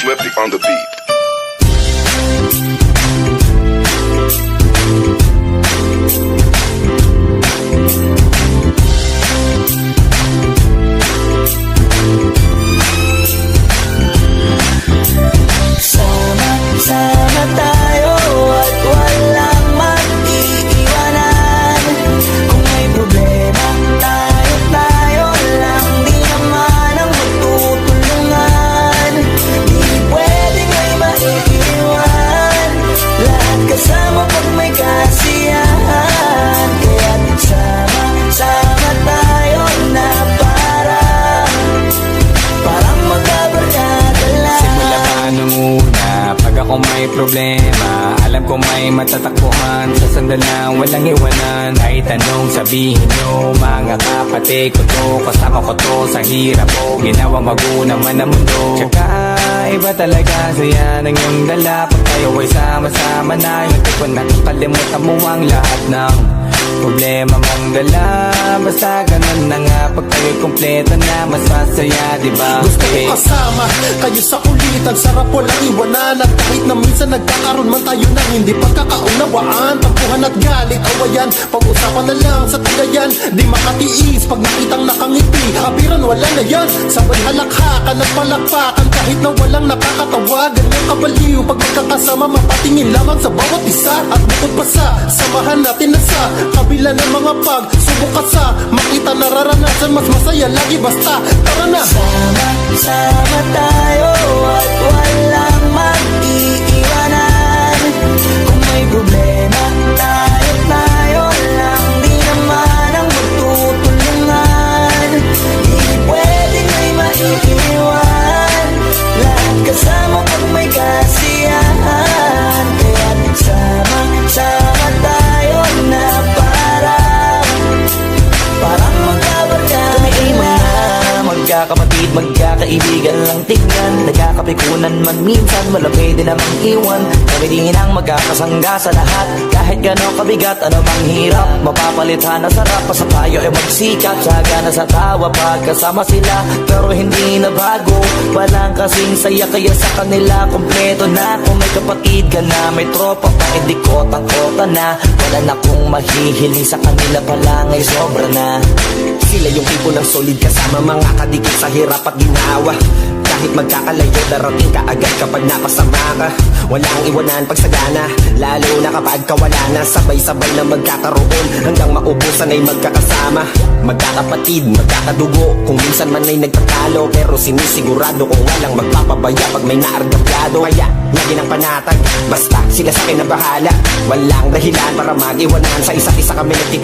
Swifty on the beat. Sama tayo at walang mag-iiwanan. Kung may problema, tayo lang, di naman ang magtutulungan. Di pwedeng may maiiwan, lahat kasama pag may kasiyahan. Kaya't sama tayo na parang magkabarkada lang. Simula pa nung una, pag ako may problema, alam ko may matatakbuhan. Sa sandalang walang iwanan, kahit anong sabihin nyo, mga kapatid ko to, kasama ko to sa hirap ko, ginawa magunang man ang mundo. Tsaka iba talaga saya ng iyong dala, pag tayo ay sama-sama na, hindi ko nakakalimutan mo ang lahat ng problema mong dala. Basta ganun na nga, pag tayo'y kompleto na, mas masaya, diba? Gusto ko kasama kayo sa ulitan, sarap walang iwanan. At kahit na minsan nagkakaroon man tayo ng hindi pagkakaunawaan, tampuhan at galit, awayan, pag-usapan na lang sa tagayan. Di makatiis pag nakitang nakangiti, abiran wala na yan. Sabay halakhakan at palakpakan, kahit na walang nakakatawa. Ganyang kabaliw pag magkakasama, mapatingin lamang sa bawat isa. At bukod pa sa samahan natin na sa kabila ng mga pagsubok ka sa makita nararanasan, mas masaya lagi basta tara na. Sama tayo at walang mag-iiwanan. Kung may problema, tayo lang, di naman ang magtutulungan. Di pwedeng may maiiwan, lahat kasama pag may kasiyahan. Kaya't sama tayo na parang magkabarkada. Magkakapatid, magkakaibigan lang tignan, nagkakapikunan man minsan, wala pwede namang iwan. Kami din ang magkakasangga sa lahat, kahit gano'ng kabigat, ano bang hirap, mapapalitan na sarap, pa sa tayo ay magsikap, saga na sa tawa pagkasama sila, pero hindi na bago, walang kasing saya, kaya sa kanila kompleto na. Kung may kapatid ka na, may tropa pa, hindi kotang-kota na, wala na kong mahihiling sa kanila pa lang ay sobra na. Sila yung tipo ng solid kasama, mga kadikit sa hirap at ginawa. Kahit magkakalayo, darating ka agad kapag napasama ka. Walang iwanan pag sagana, lalo na kapag kawala na. Sabay-sabay na magkakaroon, hanggang maubusan ay magkakasama. Magkakapatid, magkakadugo, kung minsan man ay nagtatalo, pero sinisigurado kung walang magpapabaya pag may naargabyado. Kaya, lagi ng panatag, basta sila sa akin na bahala. Walang dahilan para mag-iwanan, sa isa't isa kami nagtitigil.